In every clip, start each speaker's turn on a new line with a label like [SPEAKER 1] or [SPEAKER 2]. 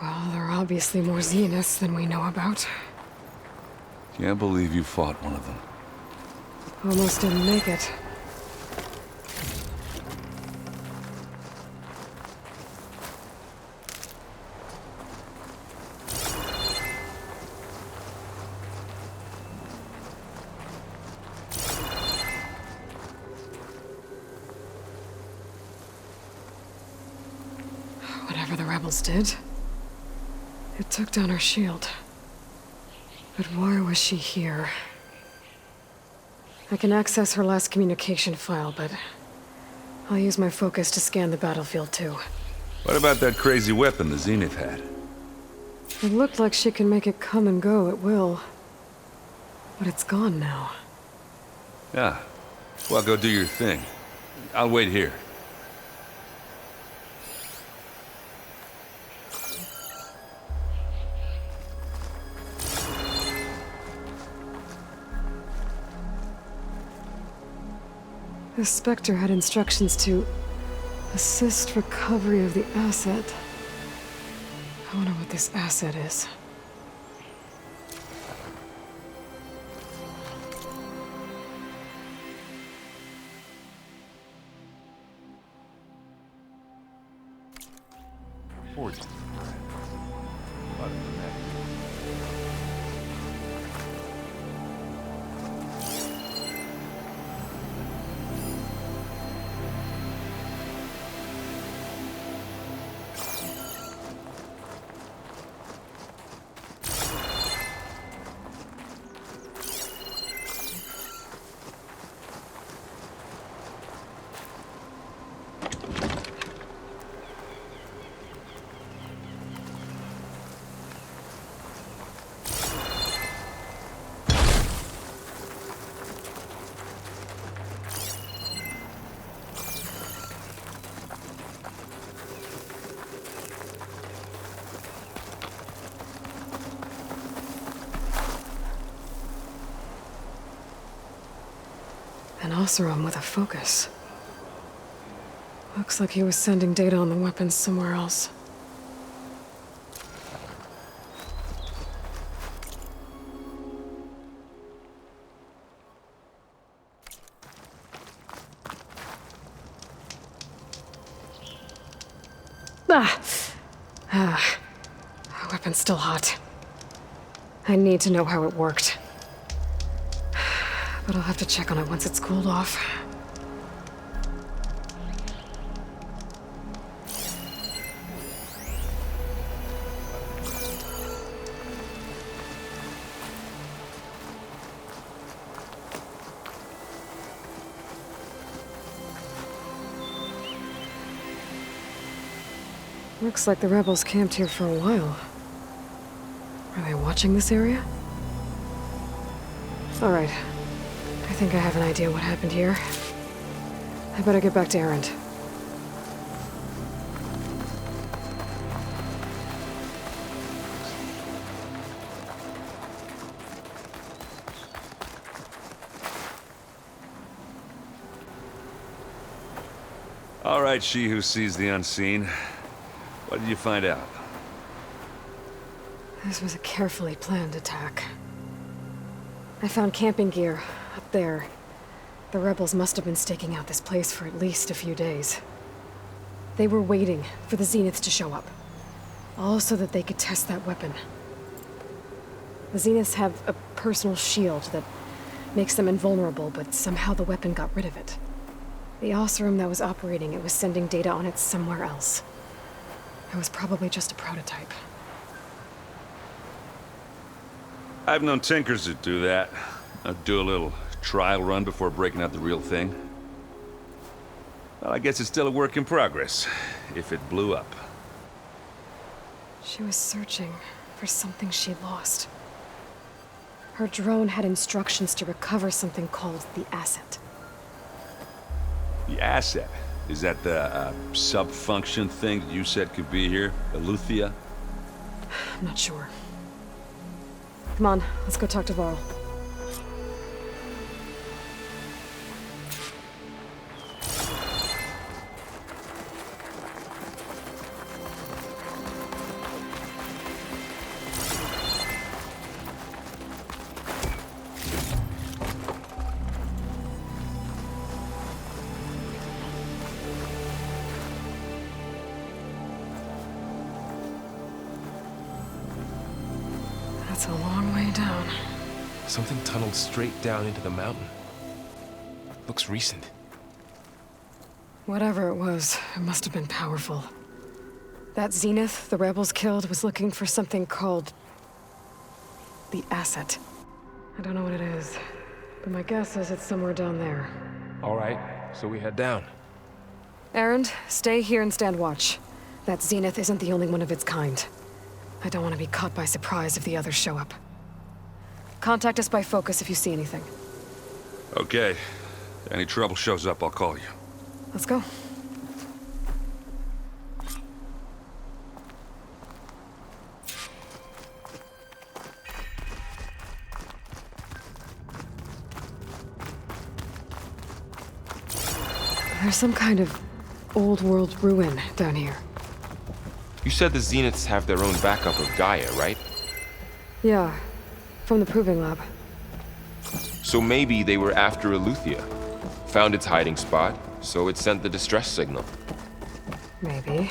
[SPEAKER 1] Well, there are obviously more Zeniths than we know about.
[SPEAKER 2] Can't believe you fought one of them.
[SPEAKER 1] Almost didn't make it. Whatever the rebels did, it took down her shield. But why was she here? I can access her last communication file, but I'll use my focus to scan the battlefield too.
[SPEAKER 2] What about that crazy weapon the Zenith had?
[SPEAKER 1] It looked like she can make it come and go at will. But it's gone now.
[SPEAKER 2] Yeah. Well, go do your thing. I'll wait here.
[SPEAKER 1] The Spectre had instructions to assist recovery of the asset. I wonder what this asset is. An Oseram with a focus. Looks like he was sending data on the weapons somewhere else. The weapon's still hot. I need to know how it worked. But I'll have to check on it once it's cooled off. Looks like the rebels camped here for a while. Are they watching this area? All right. I think I have an idea what happened here. I better get back to Erend.
[SPEAKER 2] All right, she who sees the unseen. What did you find out?
[SPEAKER 1] This was a carefully planned attack. I found camping gear up there. The rebels must have been staking out this place for at least a few days. They were waiting for the Zeniths to show up. All so that they could test that weapon. The Zeniths have a personal shield that makes them invulnerable, but somehow the weapon got rid of it. The Oseram that was operating it was sending data on it somewhere else. It was probably just a prototype.
[SPEAKER 2] I've known tinkers that do that. Do a little trial run before breaking out the real thing. Well, I guess it's still a work in progress, if it blew up.
[SPEAKER 1] She was searching for something she lost. Her drone had instructions to recover something called the asset.
[SPEAKER 2] The asset? Is that the sub-function thing that you said could be here? Aletheia?
[SPEAKER 1] I'm not sure. Come on, let's go talk to Varl. That's a long way down.
[SPEAKER 3] Something tunneled straight down into the mountain. Looks recent.
[SPEAKER 1] Whatever it was, it must have been powerful. That Zenith the rebels killed was looking for something called the asset. I don't know what it is, but my guess is it's somewhere down there.
[SPEAKER 3] All right, so we head down.
[SPEAKER 1] Erend, stay here and stand watch. That Zenith isn't the only one of its kind. I don't want to be caught by surprise if the others show up. Contact us by focus if you see anything.
[SPEAKER 2] Okay. Any trouble shows up, I'll call you.
[SPEAKER 1] Let's go. There's some kind of old world ruin down here.
[SPEAKER 3] You said the Zeniths have their own backup of Gaia, right?
[SPEAKER 1] Yeah, from the proving lab.
[SPEAKER 3] So maybe they were after Eleuthia. Found its hiding spot, so it sent the distress signal.
[SPEAKER 1] Maybe.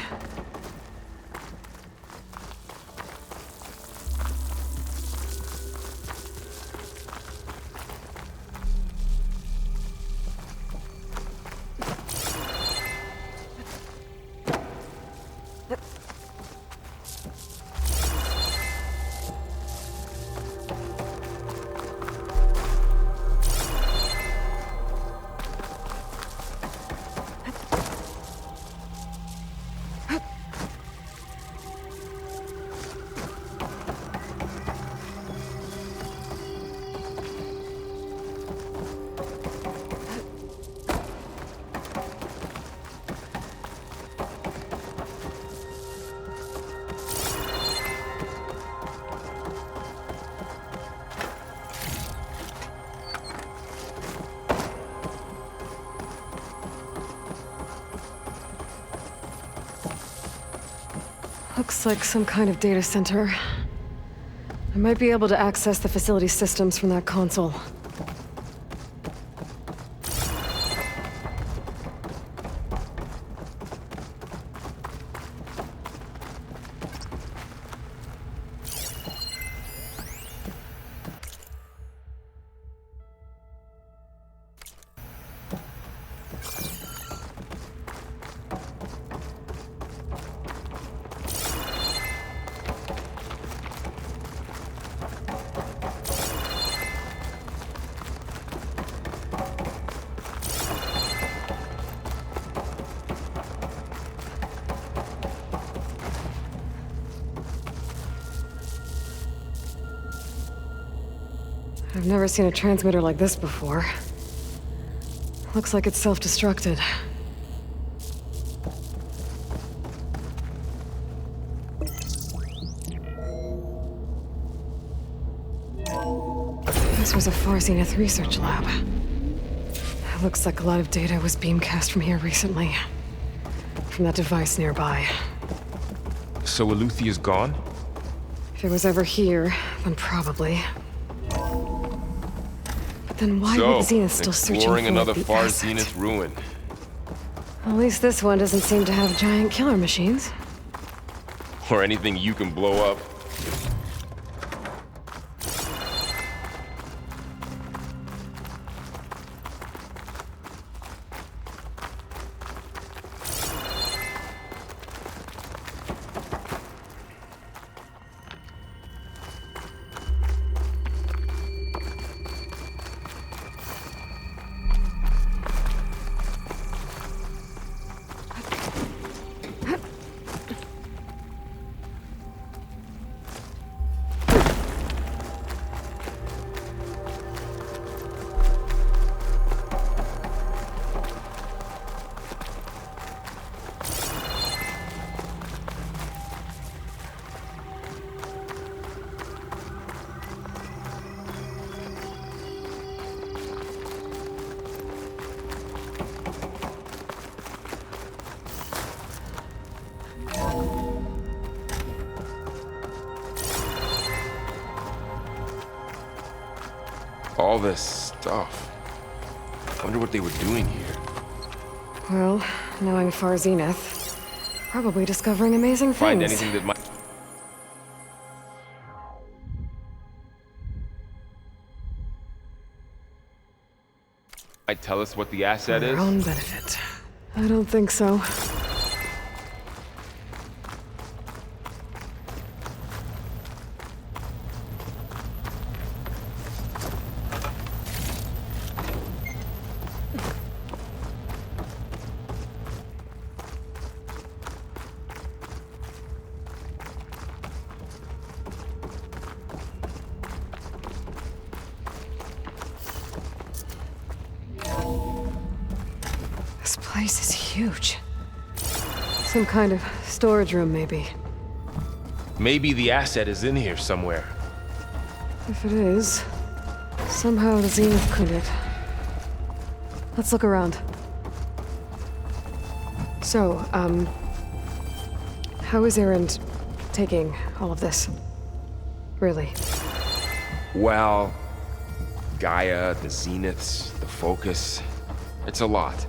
[SPEAKER 1] Looks like some kind of data center. I might be able to access the facility systems from that console. I've never seen a transmitter like this before. Looks like it's self-destructed. This was a Far Zenith research lab. It looks like a lot of data was beamcast from here recently. From that device nearby.
[SPEAKER 3] So Eleuthia's gone?
[SPEAKER 1] If it was ever here, then probably. Then why would Zenith still searching for
[SPEAKER 3] another
[SPEAKER 1] the
[SPEAKER 3] Far
[SPEAKER 1] asset?
[SPEAKER 3] Zenith ruin.
[SPEAKER 1] At least this one doesn't seem to have giant killer machines.
[SPEAKER 3] Or anything you can blow up. All this stuff. I wonder what they were doing here.
[SPEAKER 1] Well, knowing Far Zenith, probably discovering amazing things.
[SPEAKER 3] Find anything that might... Like, tell us what the asset
[SPEAKER 1] For
[SPEAKER 3] is?
[SPEAKER 1] our own benefit. I don't think so. This place is huge. Some kind of storage room, maybe.
[SPEAKER 3] Maybe the asset is in here somewhere.
[SPEAKER 1] If it is, somehow the Zenith cleaned it. Let's look around. So, how is Erend taking all of this? Really?
[SPEAKER 3] Well, Gaia, the Zeniths, the Focus. It's a lot.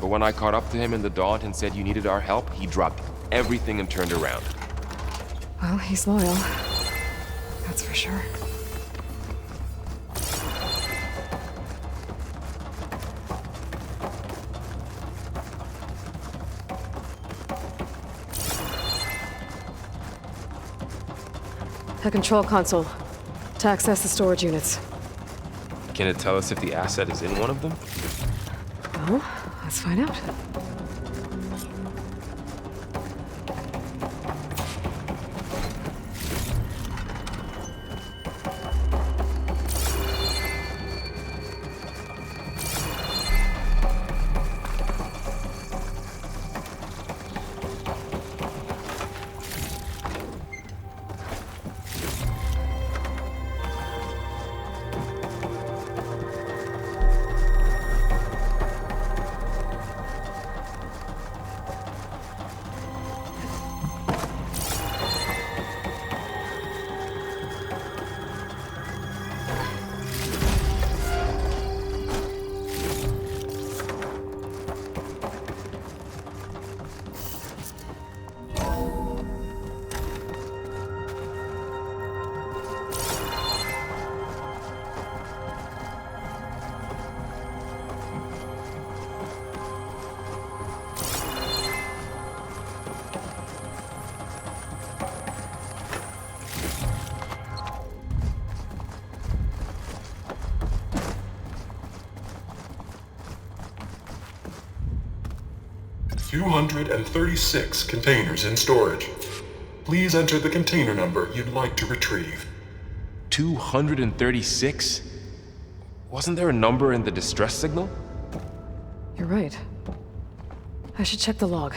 [SPEAKER 3] But when I caught up to him in the Daunt and said you needed our help, he dropped everything and turned around.
[SPEAKER 1] Well, he's loyal. That's for sure. A control console. To access the storage units.
[SPEAKER 3] Can it tell us if the asset is in one of them?
[SPEAKER 1] Well, let's find out.
[SPEAKER 4] "236 containers in storage. Please enter the container number you'd like to retrieve."
[SPEAKER 3] 236? Wasn't there a number in the distress signal?
[SPEAKER 1] You're right. I should check the log.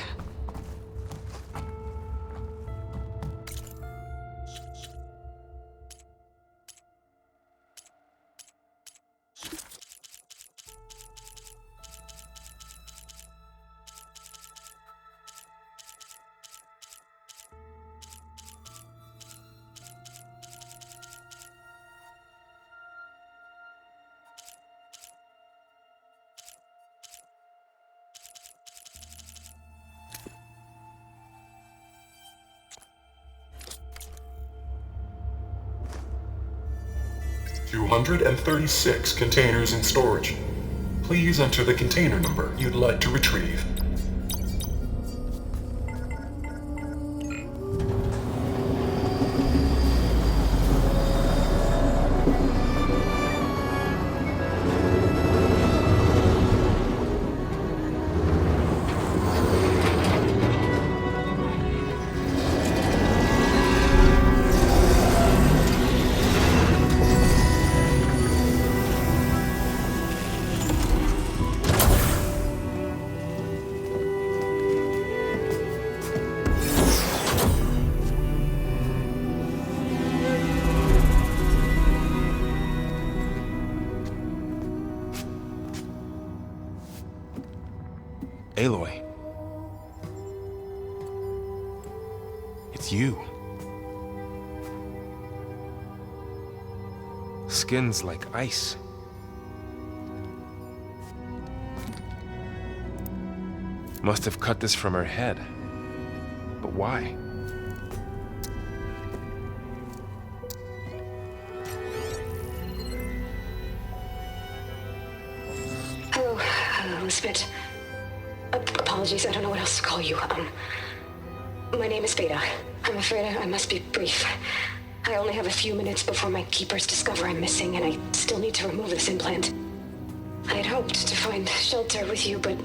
[SPEAKER 4] "236 containers in storage. Please enter the container number you'd like to retrieve."
[SPEAKER 3] Aloy. It's you. Skin's like ice. Must have cut this from her head. But why?
[SPEAKER 1] on the spit. Apologies, I don't know what else to call you. My name is Beta. I'm afraid I must be brief. I only have a few minutes before my keepers discover I'm missing, and I still need to remove this implant. I had hoped to find shelter with you, but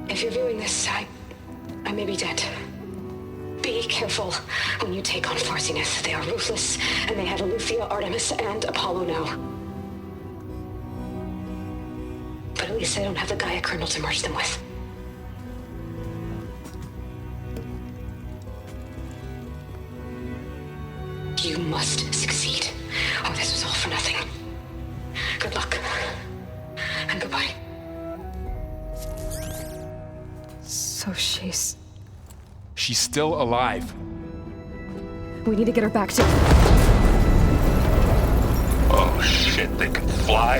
[SPEAKER 1] if you're viewing this, I may be dead. Be careful when you take on Farsineth. They are ruthless, and they have Eleuthia, Artemis, and Apollo now. But at least I don't have the Gaia kernel to merge them with. You must succeed, or this was all for nothing. Good luck. And goodbye. So she's
[SPEAKER 3] still alive.
[SPEAKER 1] We need to get her back to...
[SPEAKER 5] Oh shit, they can fly?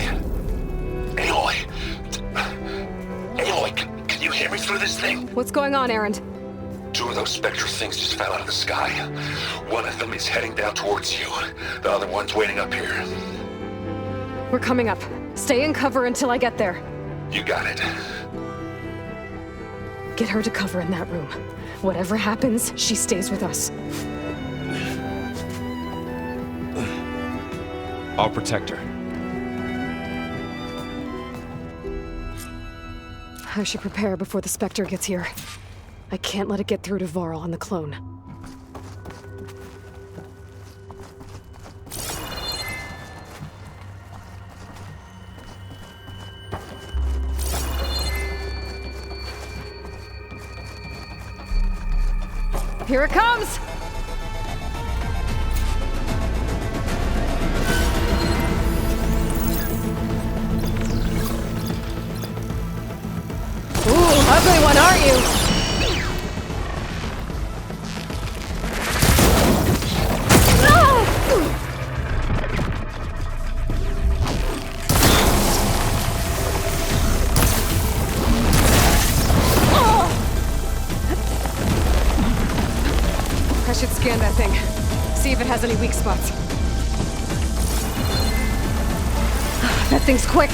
[SPEAKER 5] Aloy! Aloy, can you hear me through this thing?
[SPEAKER 1] What's going on, Erend?
[SPEAKER 5] 2 of those spectral things just fell out of the sky. One of them is heading down towards you. The other one's waiting up here.
[SPEAKER 1] We're coming up. Stay in cover until I get there.
[SPEAKER 5] You got it.
[SPEAKER 1] Get her to cover in that room. Whatever happens, she stays with us.
[SPEAKER 3] I'll protect her.
[SPEAKER 1] I should prepare before the Spectre gets here. I can't let it get through to Varl and the clone. Here it comes! Ooh, ugly one, aren't you? I should scan that thing. See if it has any weak spots. That thing's quick.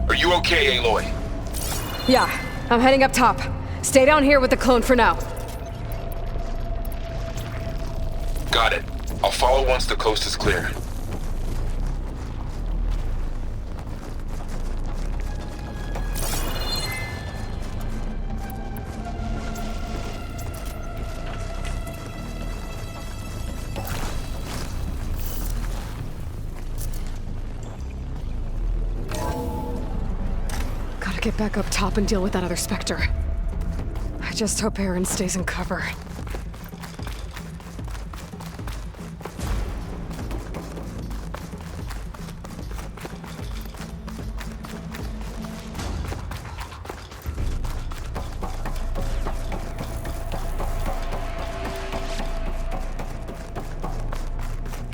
[SPEAKER 5] Are you okay, Aloy?
[SPEAKER 1] Yeah, I'm heading up top. Stay down here with the clone for now.
[SPEAKER 5] Got it. I'll follow once the coast is clear.
[SPEAKER 1] Gotta get back up top and deal with that other Spectre. I just hope Aaron stays in cover.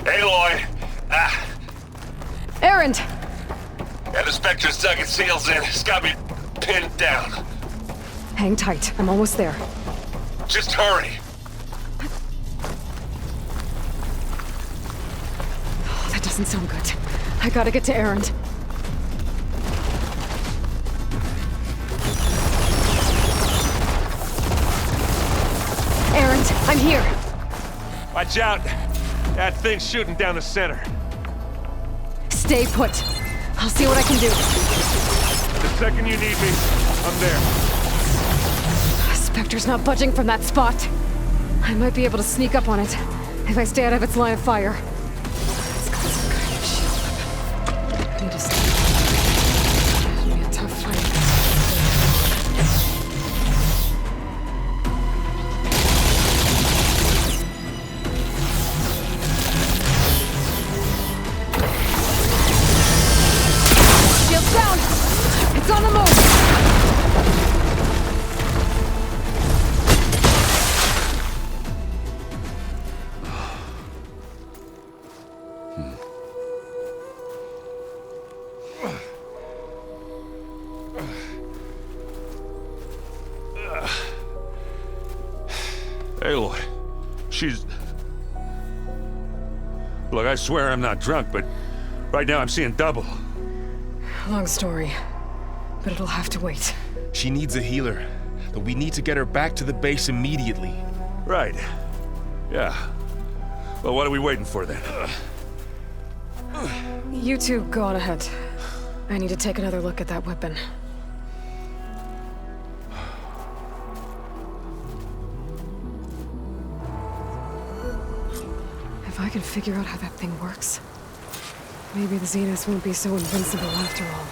[SPEAKER 5] Aloy!
[SPEAKER 1] Aaron!
[SPEAKER 5] Yeah, the Spectre's dug its heels in. It's got me pinned down.
[SPEAKER 1] Hang tight. I'm almost there.
[SPEAKER 5] Just hurry.
[SPEAKER 1] Oh, that doesn't sound good. I gotta get to Aaron. Aaron, I'm here.
[SPEAKER 2] Watch out! That thing's shooting down the center.
[SPEAKER 1] Stay put. I'll see what I can do.
[SPEAKER 2] The second you need me, I'm there.
[SPEAKER 1] Spectre's not budging from that spot. I might be able to sneak up on it if I stay out of its line of fire. It's got some kind of shield weapon. I need to stay. It'll be a tough fight. Shield's down! It's on the move!
[SPEAKER 2] Aloy, she's... Look, I swear I'm not drunk, but right now I'm seeing double.
[SPEAKER 1] Long story, but it'll have to wait.
[SPEAKER 3] She needs a healer, but we need to get her back to the base immediately.
[SPEAKER 2] Right. Yeah. Well, what are we waiting for then?
[SPEAKER 1] You two go on ahead. I need to take another look at that weapon. If I can figure out how that thing works, maybe the Zeniths won't be so invincible after all.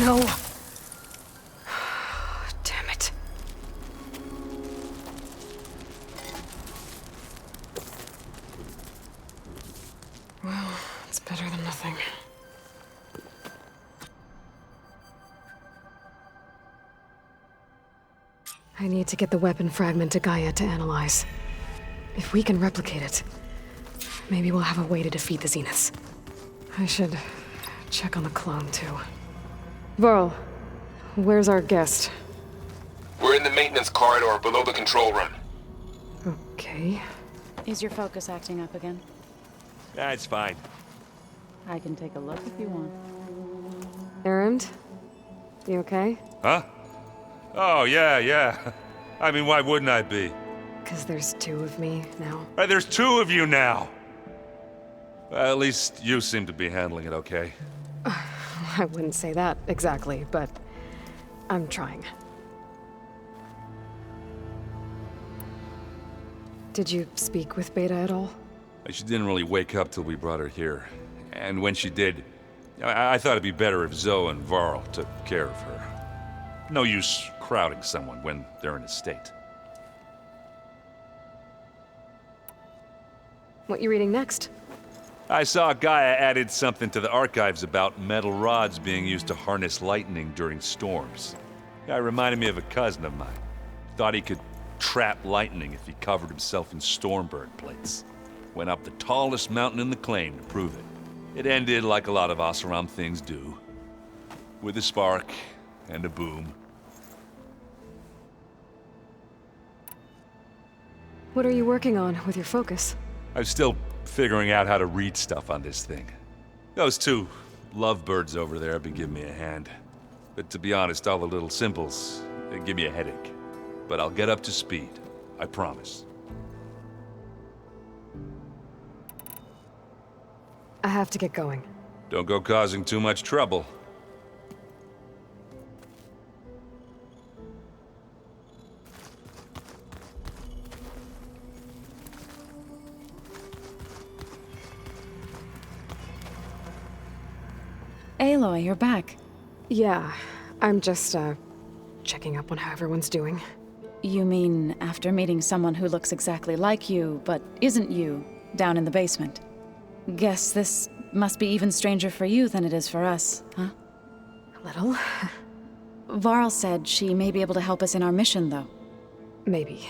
[SPEAKER 1] No. Damn it. Well, it's better than nothing. I need to get the weapon fragment to Gaia to analyze. If we can replicate it, maybe we'll have a way to defeat the Zeniths. I should check on the clone, too. Varl, where's our guest?
[SPEAKER 5] We're in the maintenance corridor below the control room.
[SPEAKER 1] Okay.
[SPEAKER 6] Is your focus acting up again?
[SPEAKER 2] That's fine.
[SPEAKER 6] I can take a look if you want.
[SPEAKER 1] Erend? You okay?
[SPEAKER 2] Huh? Oh, yeah. I mean, why wouldn't I be?
[SPEAKER 1] 'Cause there's two of me now.
[SPEAKER 2] Right, there's two of you now! Well, at least you seem to be handling it okay.
[SPEAKER 1] I wouldn't say that exactly, but I'm trying. Did you speak with Beta at all?
[SPEAKER 2] She didn't really wake up till we brought her here. And when she did, I thought it'd be better if Zoe and Varl took care of her. No use crowding someone when they're in a state.
[SPEAKER 1] What you reading next?
[SPEAKER 2] I saw Gaia added something to the archives about metal rods being used to harness lightning during storms. Guy reminded me of a cousin of mine. Thought he could trap lightning if he covered himself in Stormbird plates. Went up the tallest mountain in the claim to prove it. It ended like a lot of Oseram things do. With a spark and a boom.
[SPEAKER 1] What are you working on with your focus?
[SPEAKER 2] I'm still figuring out how to read stuff on this thing. Those two lovebirds over there have been giving me a hand. But to be honest, all the little symbols, they give me a headache. But I'll get up to speed. I promise.
[SPEAKER 1] I have to get going.
[SPEAKER 2] Don't go causing too much trouble.
[SPEAKER 6] Aloy, you're back.
[SPEAKER 1] Yeah, I'm just, checking up on how everyone's doing.
[SPEAKER 6] You mean after meeting someone who looks exactly like you, but isn't you, down in the basement? Guess this must be even stranger for you than it is for us, huh?
[SPEAKER 1] A little.
[SPEAKER 6] Varl said she may be able to help us in our mission, though.
[SPEAKER 1] Maybe.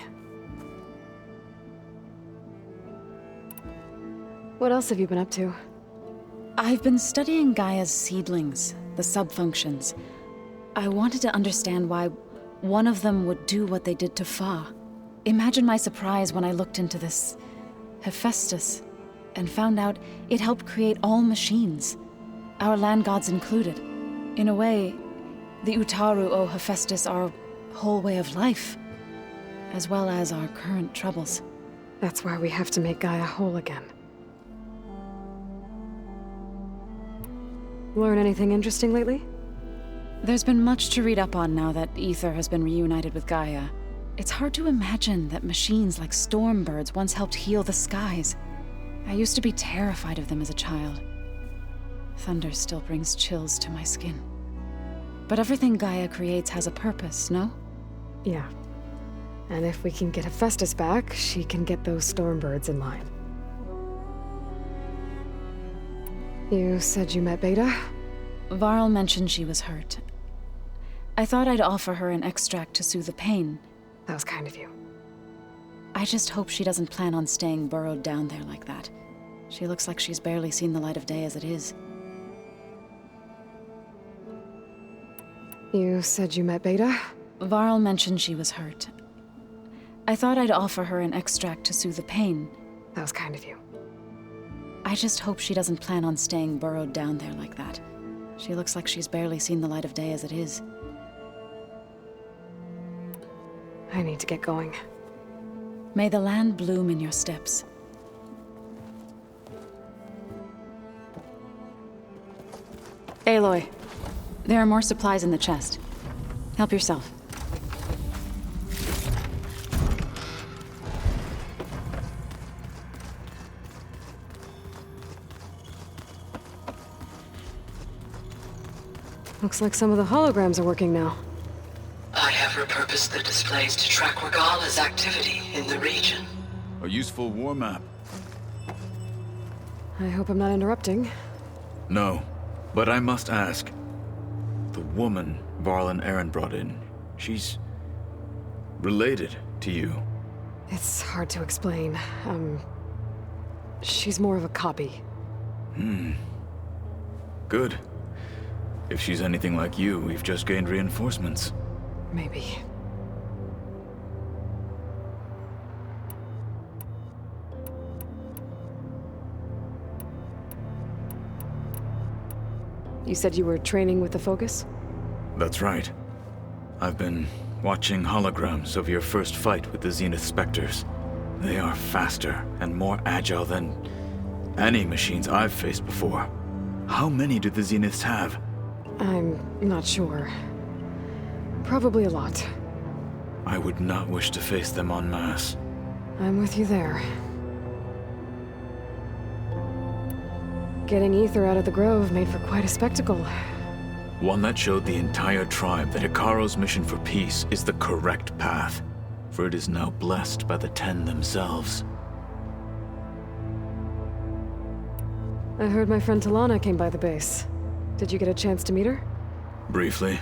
[SPEAKER 1] What else have you been up to?
[SPEAKER 6] I've been studying Gaia's seedlings, the subfunctions. I wanted to understand why one of them would do what they did to Fa. Imagine my surprise when I looked into this Hephaestus and found out it helped create all machines, our land gods included. In a way, the Utaru owe Hephaestus our whole way of life, as well as our current troubles.
[SPEAKER 1] That's why we have to make Gaia whole again. Learn anything interesting lately?
[SPEAKER 6] There's been much to read up on now that Ether has been reunited with Gaia. It's hard to imagine that machines like Stormbirds once helped heal the skies. I used to be terrified of them as a child. Thunder still brings chills to my skin. But everything Gaia creates has a purpose, no?
[SPEAKER 1] Yeah. And if we can get Hephaestus back, she can get those Stormbirds in line. You said you met Beta?
[SPEAKER 6] Varl mentioned she was hurt. I thought I'd offer her an extract to soothe the pain.
[SPEAKER 1] That was kind of you.
[SPEAKER 6] I just hope she doesn't plan on staying burrowed down there like that. She looks like she's barely seen the light of day as it is.
[SPEAKER 1] You said you met Beta?
[SPEAKER 6] Varl mentioned she was hurt. I thought I'd offer her an extract to soothe the pain.
[SPEAKER 1] That was kind of you.
[SPEAKER 6] I just hope she doesn't plan on staying burrowed down there like that. She looks like she's barely seen the light of day as it is.
[SPEAKER 1] I need to get going.
[SPEAKER 6] May the land bloom in your steps. Aloy, there are more supplies in the chest. Help yourself.
[SPEAKER 1] Looks like some of the holograms are working now.
[SPEAKER 7] I have repurposed the displays to track Regala's activity in the region.
[SPEAKER 8] A useful war map.
[SPEAKER 1] I hope I'm not interrupting.
[SPEAKER 8] No, but I must ask. The woman Varl and Aaron brought in, she's related to you.
[SPEAKER 1] It's hard to explain. She's more of a copy.
[SPEAKER 8] Good. If she's anything like you, we've just gained reinforcements.
[SPEAKER 1] Maybe. You said you were training with the Focus?
[SPEAKER 8] That's right. I've been watching holograms of your first fight with the Zenith Spectres. They are faster and more agile than any machines I've faced before. How many do the Zeniths have?
[SPEAKER 1] I'm not sure. Probably a lot.
[SPEAKER 8] I would not wish to face them en masse.
[SPEAKER 1] I'm with you there. Getting Ether out of the Grove made for quite a spectacle.
[SPEAKER 8] One that showed the entire tribe that Hikaru's mission for peace is the correct path, for it is now blessed by the Ten themselves.
[SPEAKER 1] I heard my friend Talana came by the base. Did you get a chance to meet her?
[SPEAKER 8] Briefly.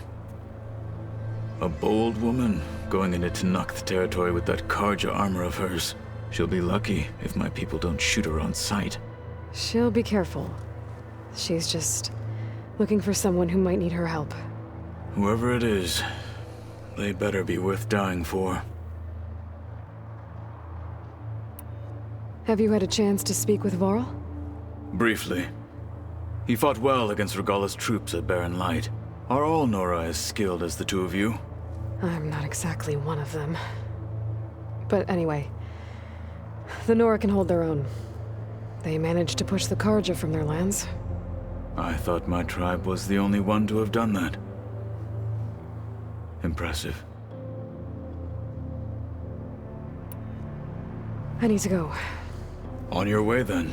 [SPEAKER 8] A bold woman going into Tanakh territory with that Karja armor of hers. She'll be lucky if my people don't shoot her on sight.
[SPEAKER 1] She'll be careful. She's just looking for someone who might need her help.
[SPEAKER 8] Whoever it is, they better be worth dying for.
[SPEAKER 1] Have you had a chance to speak with Varl?
[SPEAKER 8] Briefly. He fought well against Regalla's troops at Barren Light. Are all Nora as skilled as the two of you?
[SPEAKER 1] I'm not exactly one of them. But anyway, the Nora can hold their own. They managed to push the Karja from their lands.
[SPEAKER 8] I thought my tribe was the only one to have done that. Impressive.
[SPEAKER 1] I need to go.
[SPEAKER 8] On your way, then.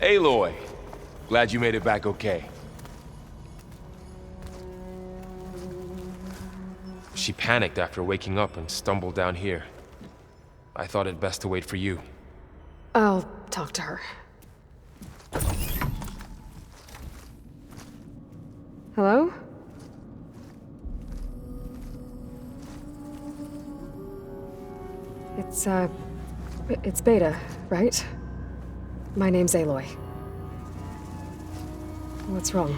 [SPEAKER 3] Aloy, glad you made it back okay. She panicked after waking up and stumbled down here. I thought it best to wait for you.
[SPEAKER 1] I'll talk to her. Hello? It's Beta, right? My name's Aloy. What's wrong?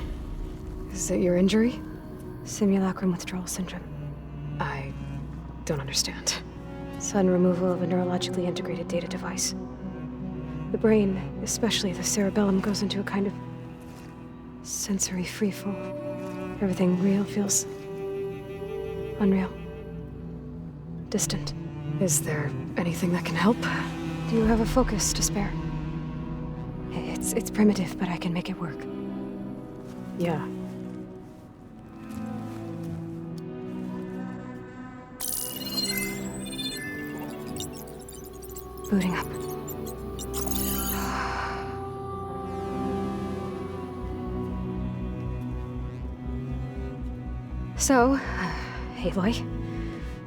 [SPEAKER 1] Is it your injury?
[SPEAKER 9] Simulacrum withdrawal syndrome.
[SPEAKER 1] I don't understand.
[SPEAKER 9] Sudden removal of a neurologically integrated data device. The brain, especially the cerebellum, goes into a kind of sensory freefall. Everything real feels unreal. Distant.
[SPEAKER 1] Is there anything that can help?
[SPEAKER 9] Do you have a focus to spare? It's primitive, but I can make it work.
[SPEAKER 1] Yeah.
[SPEAKER 9] Booting up. So, Aloy,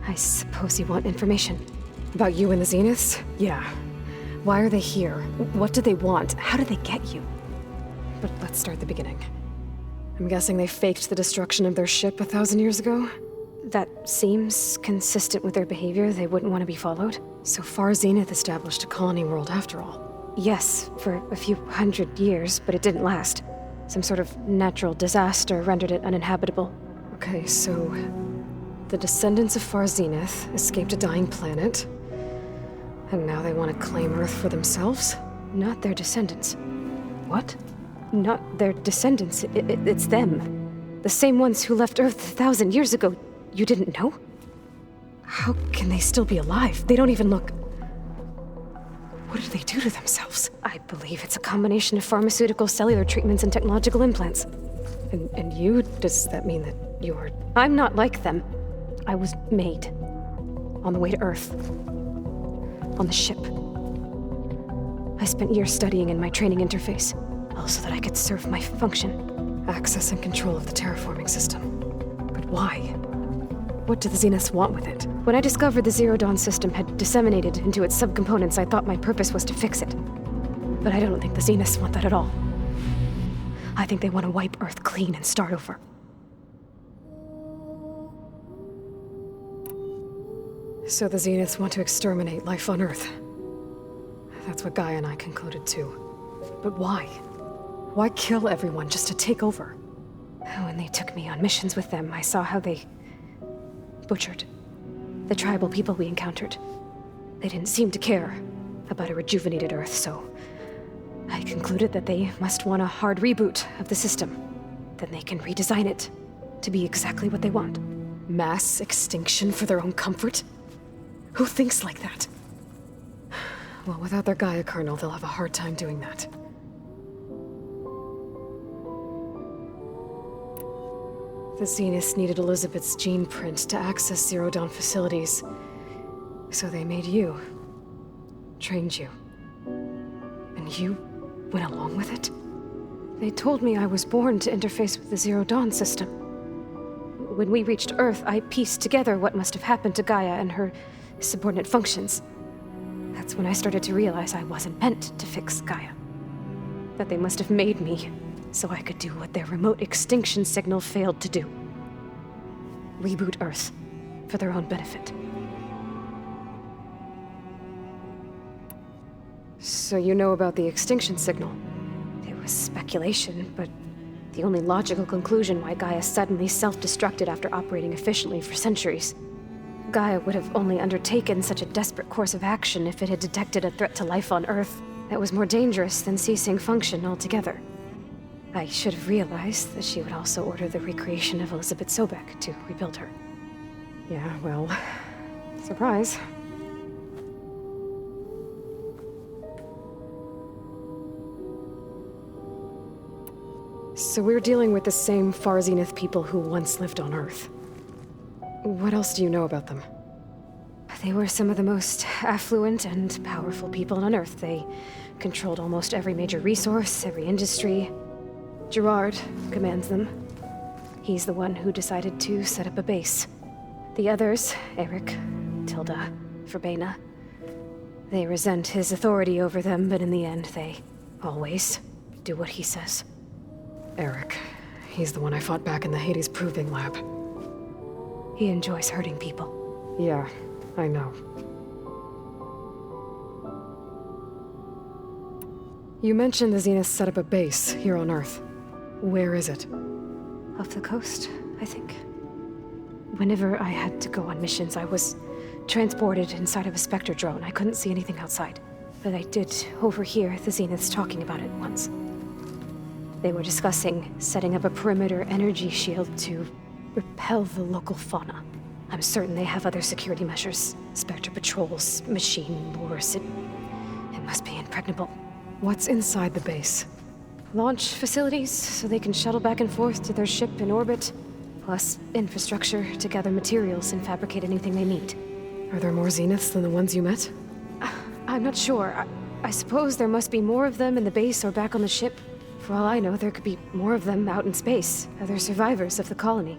[SPEAKER 9] I suppose you want information.
[SPEAKER 1] About you and the Zeniths? Yeah. Why are they here? What do they want? How did they get you? But let's start at the beginning. I'm guessing they faked the destruction of their ship 1,000 years ago?
[SPEAKER 9] That seems consistent with their behavior. They wouldn't want to be followed.
[SPEAKER 1] So far, Zenith established a colony world after all.
[SPEAKER 9] Yes, for a few hundred years, but it didn't last. Some sort of natural disaster rendered it uninhabitable.
[SPEAKER 1] Okay, so the descendants of Far Zenith escaped a dying planet, and now they want to claim Earth for themselves?
[SPEAKER 9] Not their descendants.
[SPEAKER 1] What?
[SPEAKER 9] Not their descendants. It's them. The same ones who left Earth 1,000 years ago. You didn't know?
[SPEAKER 1] How can they still be alive? They don't even look... What do they do to themselves?
[SPEAKER 9] I believe it's a combination of pharmaceutical, cellular treatments, and technological implants.
[SPEAKER 1] And you? Does that mean that you're...
[SPEAKER 9] I'm not like them. I was made. On the way to Earth. On the ship. I spent years studying in my training interface, all so that I could serve my function.
[SPEAKER 1] Access and control of the terraforming system. But why? What do the Zeniths want with it?
[SPEAKER 9] When I discovered the Zero Dawn system had disseminated into its subcomponents, I thought my purpose was to fix it. But I don't think the Zeniths want that at all. I think they want to wipe Earth clean and start over.
[SPEAKER 1] So the Zeniths want to exterminate life on Earth. That's what Gaia and I concluded too. But why? Why kill everyone just to take over?
[SPEAKER 9] When they took me on missions with them, I saw how they butchered the tribal people we encountered. They didn't seem to care about a rejuvenated Earth, so I concluded that they must want a hard reboot of the system. Then they can redesign it to be exactly what they want.
[SPEAKER 1] Mass extinction for their own comfort? Who thinks like that? Well, without their Gaia kernel, they'll have a hard time doing that. The Zeniths needed Elizabeth's gene print to access Zero Dawn facilities. So they made you. Trained you. And you went along with it? They told me I was born to interface with the Zero Dawn system. When we reached Earth, I pieced together what must have happened to Gaia and her subordinate functions. That's when I started to realize I wasn't meant to fix Gaia. That they must have made me so I could do what their remote extinction signal failed to do. Reboot Earth for their own benefit. So you know about the extinction signal? It was speculation, but the only logical conclusion why Gaia suddenly self-destructed after operating efficiently for centuries. Gaia would have only undertaken such a desperate course of action if it had detected a threat to life on Earth that was more dangerous than ceasing function altogether. I should have realized that she would also order the recreation of Elizabeth Sobek to rebuild her. Yeah, well, surprise. So we're dealing with the same Far Zenith people who once lived on Earth. What else do you know about them? They were some of the most affluent and powerful people on Earth. They controlled almost every major resource, every industry. Gerard commands them. He's the one who decided to set up a base. The others, Eric, Tilda, Verbena, they resent his authority over them, but in the end, they always do what he says. Eric. He's the one I fought back in the Hades Proving Lab. He enjoys hurting people. Yeah, I know. You mentioned the Zenith set up a base here on Earth. Where is it? Off the coast, I think. Whenever I had to go on missions, I was transported inside of a Spectre drone. I couldn't see anything outside. But I did overhear the Zeniths talking about it once. They were discussing setting up a perimeter energy shield to repel the local fauna. I'm certain they have other security measures. Spectre patrols, machine lures. It must be impregnable. What's inside the base? Launch facilities, so they can shuttle back and forth to their ship in orbit. Plus infrastructure to gather materials and fabricate anything they need. Are there more Zeniths than the ones you met? I'm not sure. I suppose there must be more of them in the base or back on the ship. For all I know, there could be more of them out in space, other survivors of the colony.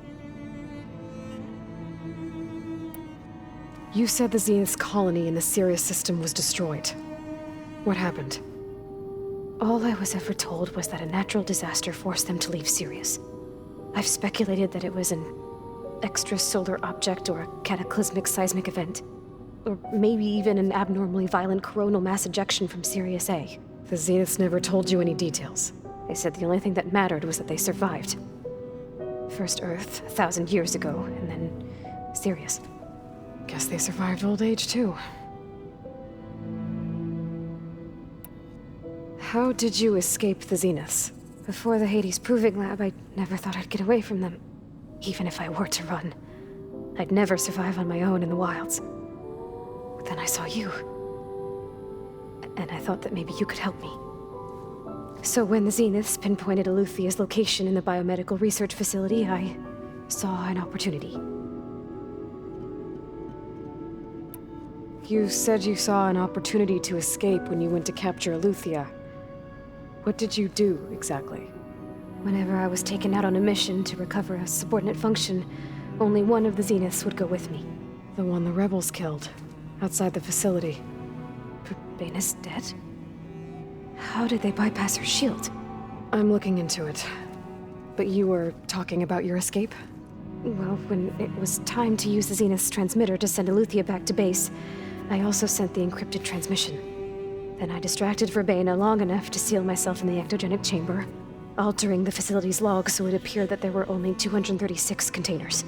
[SPEAKER 1] You said the Zenith's colony in the Sirius system was destroyed. What happened? All I was ever told was that a natural disaster forced them to leave Sirius. I've speculated that it was an extrasolar object or a cataclysmic seismic event. Or maybe even an abnormally violent coronal mass ejection from Sirius A. The Zeniths never told you any details. They said the only thing that mattered was that they survived. First Earth, 1,000 years ago, and then Sirius. Guess they survived old age, too. How did you escape the Zeniths? Before the Hades Proving Lab, I never thought I'd get away from them. Even if I were to run. I'd never survive on my own in the wilds. But then I saw you. And I thought that maybe you could help me. So when the Zeniths pinpointed Eluthia's location in the biomedical research facility, I saw an opportunity. You said you saw an opportunity to escape when you went to capture Eluthia. What did you do, exactly? Whenever I was taken out on a mission to recover a subordinate function, only one of the Zeniths would go with me. The one the rebels killed, outside the facility. Verbena's dead? How did they bypass her shield? I'm looking into it. But you were talking about your escape? Well, when it was time to use the Zenith's transmitter to send Eluthia back to base, I also sent the encrypted transmission. Then I distracted Verbena long enough to seal myself in the ectogenic chamber, altering the facility's log so it appeared that there were only 236 containers.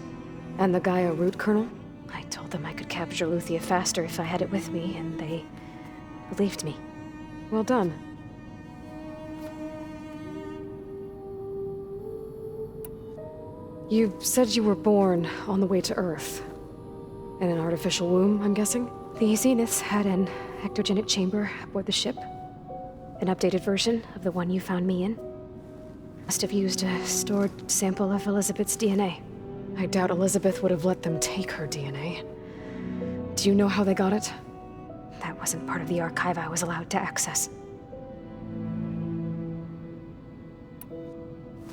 [SPEAKER 1] And the Gaia root kernel? I told them I could capture Eluthia faster if I had it with me, and they believed me. Well done. You said you were born on the way to Earth. In an artificial womb, I'm guessing? The Zeniths had an ectogenic chamber aboard the ship. An updated version of the one you found me in. Must have used a stored sample of Elizabeth's DNA. I doubt Elizabeth would have let them take her DNA. Do you know how they got it?
[SPEAKER 9] That wasn't part of the archive I was allowed to access.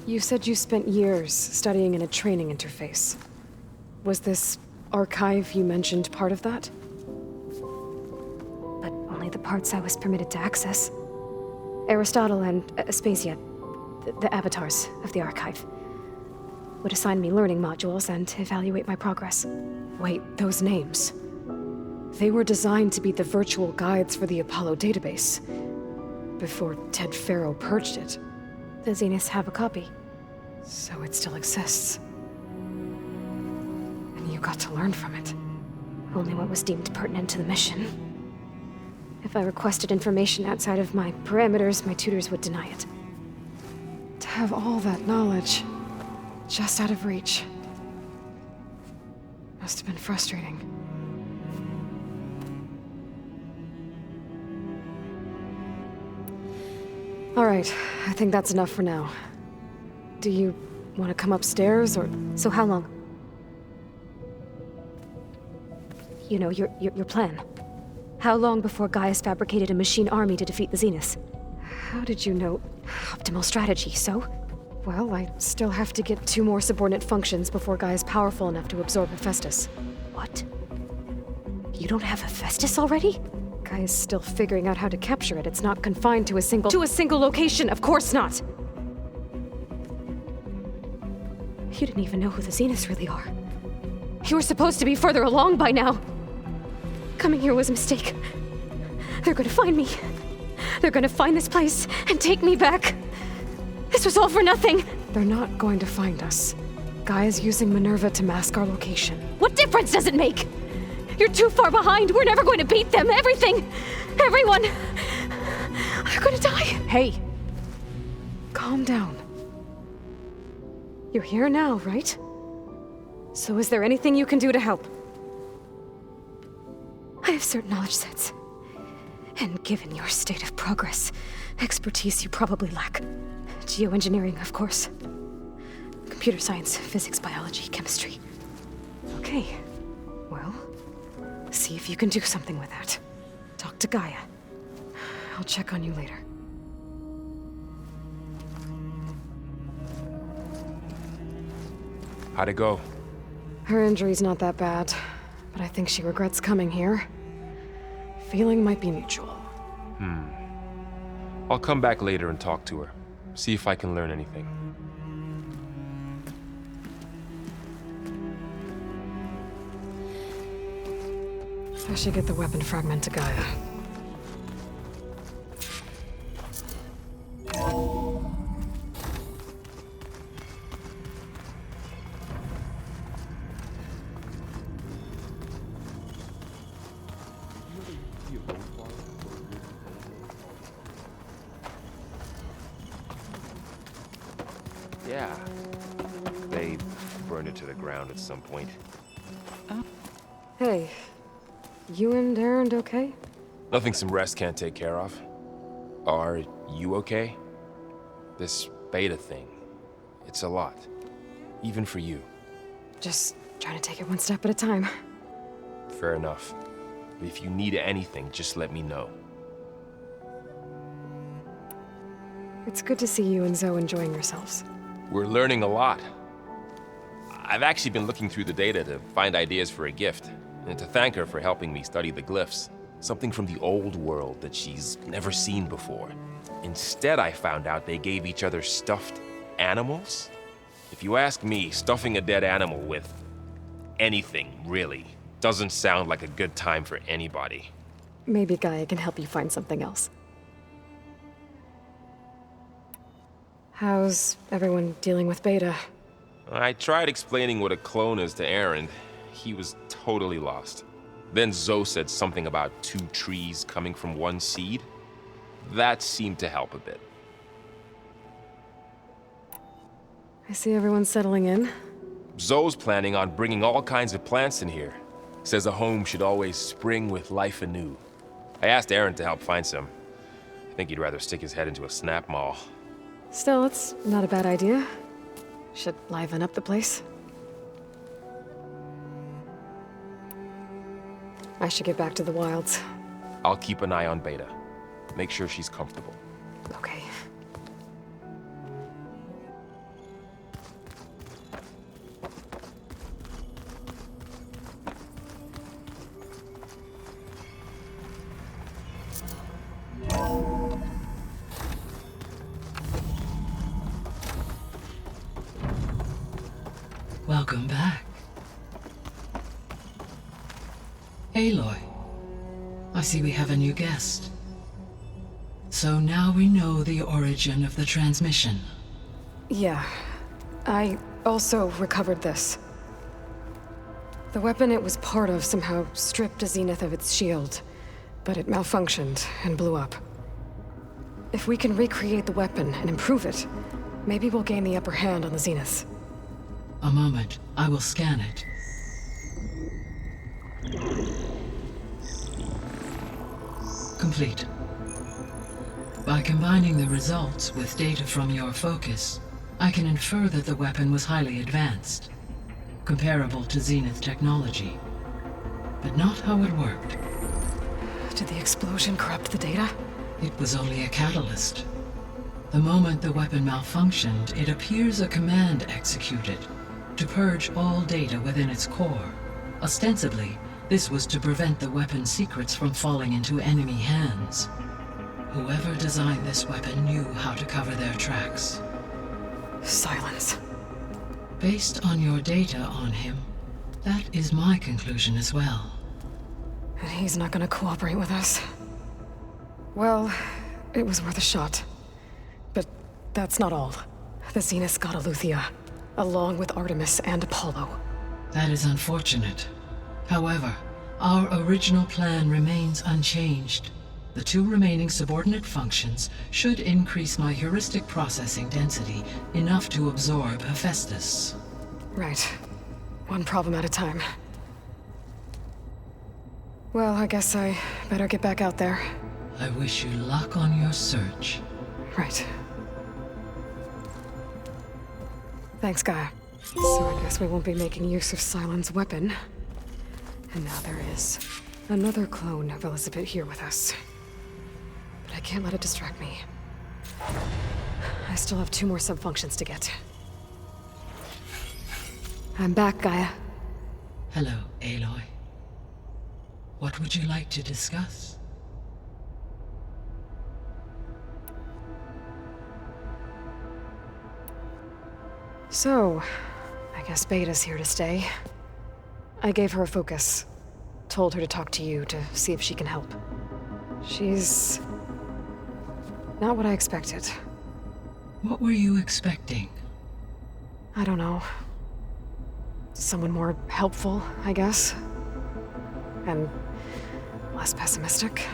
[SPEAKER 1] You said you spent years studying in a training interface. Was this archive you mentioned part of that?
[SPEAKER 9] But only the parts I was permitted to access. Aristotle and Aspasia, the avatars of the archive, would assign me learning modules and evaluate my progress.
[SPEAKER 1] Wait, those names. They were designed to be the virtual guides for the Apollo database, before Ted Faro purged it.
[SPEAKER 9] The Zeniths have a copy.
[SPEAKER 1] So it still exists. And you got to learn from it.
[SPEAKER 9] Only what was deemed pertinent to the mission. If I requested information outside of my parameters, my tutors would deny it.
[SPEAKER 1] To have all that knowledge, just out of reach. Must have been frustrating. All right, I think that's enough for now. Do you want to come upstairs, or...
[SPEAKER 9] So how long? You know, your plan. How long before Gaius fabricated a machine army to defeat the Zeniths?
[SPEAKER 1] How did you know?
[SPEAKER 9] Optimal strategy, so?
[SPEAKER 1] Well, I still have to get 2 more subordinate functions before Gaia's powerful enough to absorb Hephaestus.
[SPEAKER 9] What? You don't have Hephaestus already?
[SPEAKER 1] Gaia's still figuring out how to capture it. It's not confined to a single... To a single location, of course not!
[SPEAKER 9] You didn't even know who the Zeniths really are.
[SPEAKER 1] You were supposed to be further along by now!
[SPEAKER 9] Coming here was a mistake. They're gonna find me. They're gonna find this place and take me back. This was all for nothing.
[SPEAKER 1] They're not going to find us. Gaia's using Minerva to mask our location.
[SPEAKER 9] What difference does it make? You're too far behind. We're never going to beat them. Everything. Everyone. They're gonna die.
[SPEAKER 1] Hey. Calm down. You're here now, right? So is there anything you can do to help?
[SPEAKER 9] I have certain knowledge sets. And given your state of progress, expertise you probably lack. Geoengineering, of course. Computer science, physics, biology, chemistry.
[SPEAKER 1] Okay. Well, see if you can do something with that. Talk to Gaia. I'll check on you later.
[SPEAKER 3] How'd it go?
[SPEAKER 1] Her injury's not that bad, but I think she regrets coming here. Feeling might be mutual.
[SPEAKER 3] I'll come back later and talk to her. See if I can learn anything.
[SPEAKER 1] I should get the weapon fragment to Gaia.
[SPEAKER 3] Yeah. They burned it to the ground at some point.
[SPEAKER 1] Hey, you and Aaron okay?
[SPEAKER 3] Nothing some rest can't take care of. Are you okay? This beta thing, it's a lot. Even for you.
[SPEAKER 1] Just trying to take it one step at a time.
[SPEAKER 3] Fair enough. If you need anything, just let me know.
[SPEAKER 1] It's good to see you and Zoe enjoying yourselves.
[SPEAKER 3] We're learning a lot. I've actually been looking through the data to find ideas for a gift, and to thank her for helping me study the glyphs. Something from the old world that she's never seen before. Instead, I found out they gave each other stuffed animals. If you ask me, stuffing a dead animal with anything, really, doesn't sound like a good time for anybody.
[SPEAKER 1] Maybe Gaia can help you find something else. How's everyone dealing with Beta?
[SPEAKER 3] I tried explaining what a clone is to Aaron. He was totally lost. Then Zoe said something about 2 trees coming from 1 seed. That seemed to help a bit.
[SPEAKER 1] I see everyone's settling in.
[SPEAKER 3] Zoe's planning on bringing all kinds of plants in here. Says a home should always spring with life anew. I asked Aaron to help find some. I think he'd rather stick his head into a snap mall.
[SPEAKER 1] Still, it's not a bad idea. Should liven up the place. I should get back to the wilds.
[SPEAKER 3] I'll keep an eye on Beta. Make sure she's comfortable.
[SPEAKER 1] Okay.
[SPEAKER 7] Welcome back. Aloy, I see we have a new guest. So now we know the origin of the transmission.
[SPEAKER 1] Yeah. I also recovered this. The weapon it was part of somehow stripped a Zenith of its shield, but it malfunctioned and blew up. If we can recreate the weapon and improve it, maybe we'll gain the upper hand on the Zeniths.
[SPEAKER 7] A moment, I will scan it. Complete. By combining the results with data from your focus, I can infer that the weapon was highly advanced, comparable to Zenith technology, but not how it worked.
[SPEAKER 1] Did the explosion corrupt the data?
[SPEAKER 7] It was only a catalyst. The moment the weapon malfunctioned, it appears a command executed to purge all data within its core. Ostensibly, this was to prevent the weapon's secrets from falling into enemy hands. Whoever designed this weapon knew how to cover their tracks.
[SPEAKER 1] Silence.
[SPEAKER 7] Based on your data on him, that is my conclusion as well.
[SPEAKER 1] And he's not gonna cooperate with us. Well, it was worth a shot. But that's not all. The Zeniths got Aletheia, along with Artemis and Apollo.
[SPEAKER 7] That is unfortunate. However, our original plan remains unchanged. The two remaining subordinate functions should increase my heuristic processing density enough to absorb Hephaestus.
[SPEAKER 1] Right. One problem at a time. Well, I guess I better get back out there.
[SPEAKER 7] I wish you luck on your search.
[SPEAKER 1] Right. Thanks, Gaia. So I guess we won't be making use of Cylon's weapon. And now there is another clone of Elizabeth here with us. But I can't let it distract me. I still have 2 more subfunctions to get. I'm back, Gaia.
[SPEAKER 7] Hello, Aloy. What would you like to discuss?
[SPEAKER 1] So, I guess Beta's here to stay. I gave her a focus. Told her to talk to you to see if she can help. She's not what I expected.
[SPEAKER 7] What were you expecting?
[SPEAKER 1] I don't know. Someone more helpful, I guess. And less pessimistic.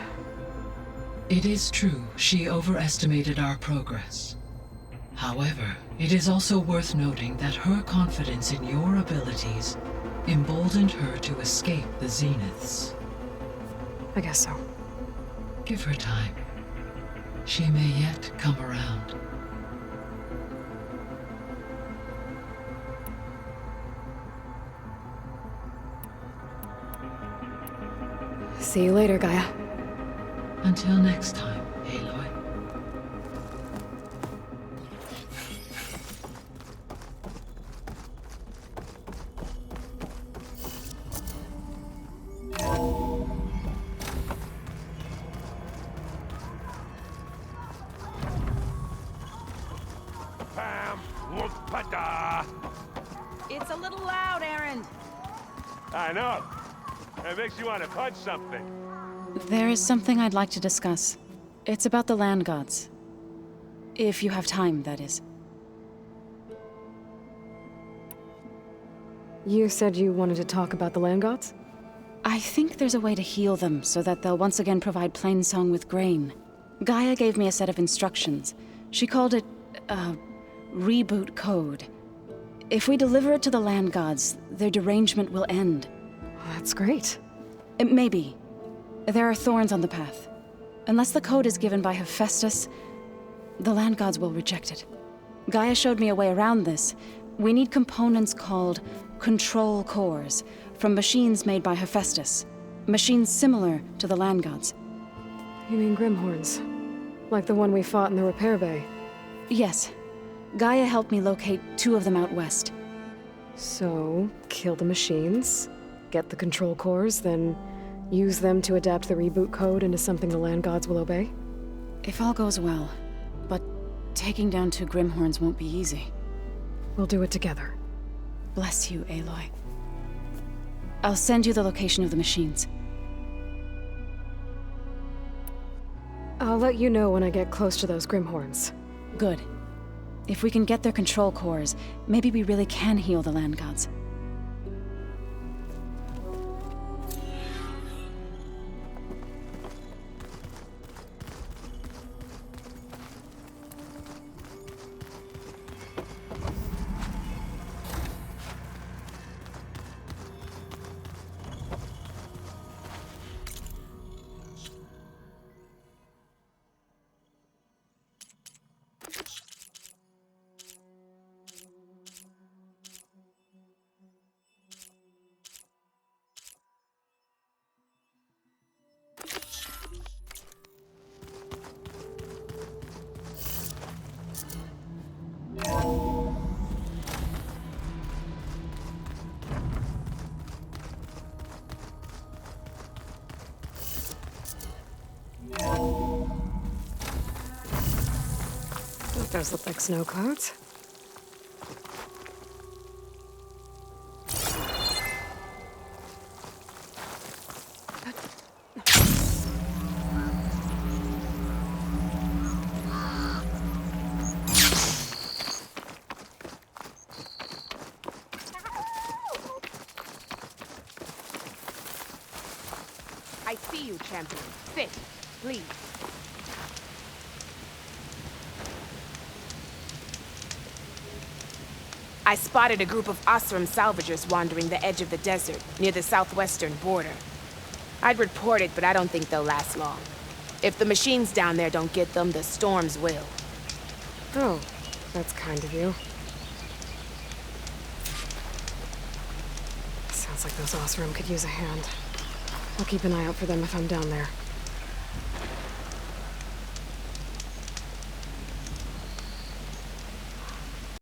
[SPEAKER 7] It is true, she overestimated our progress. However, it is also worth noting that her confidence in your abilities emboldened her to escape the Zeniths.
[SPEAKER 1] I guess so.
[SPEAKER 7] Give her time. She may yet come around.
[SPEAKER 1] See you later, Gaia.
[SPEAKER 7] Until next time, Aloy.
[SPEAKER 10] It's a little loud, Aaron.
[SPEAKER 2] I know. It makes you want to punch something.
[SPEAKER 6] There is something I'd like to discuss. It's about the land gods. If you have time, that is.
[SPEAKER 1] You said you wanted to talk about the land gods?
[SPEAKER 6] I think there's a way to heal them so that they'll once again provide Plainsong with grain. Gaia gave me a set of instructions. She called it, reboot code. If we deliver it to the land gods, their derangement will end.
[SPEAKER 1] That's great.
[SPEAKER 6] Maybe. There are thorns on the path. Unless the code is given by Hephaestus, the land gods will reject it. Gaia showed me a way around this. We need components called control cores from machines made by Hephaestus. Machines similar to the land gods.
[SPEAKER 1] You mean Grimhorns? Like the one we fought in the repair bay?
[SPEAKER 6] Yes. Gaia helped me locate 2 of them out west.
[SPEAKER 1] So, kill the machines, get the control cores, then use them to adapt the reboot code into something the land gods will obey?
[SPEAKER 6] If all goes well. But taking down 2 Grimhorns won't be easy.
[SPEAKER 1] We'll do it together.
[SPEAKER 6] Bless you, Aloy. I'll send you the location of the machines.
[SPEAKER 1] I'll let you know when I get close to those Grimhorns.
[SPEAKER 6] Good. If we can get their control cores, maybe we really can heal the land gods.
[SPEAKER 1] Those look like snow clouds.
[SPEAKER 10] I see you, champion. Sit, please. I spotted a group of Osram salvagers wandering the edge of the desert, near the southwestern border. I'd report it, but I don't think they'll last long. If the machines down there don't get them, the storms will.
[SPEAKER 1] Oh, that's kind of you. Sounds like those Osram could use a hand. I'll keep an eye out for them if I'm down there.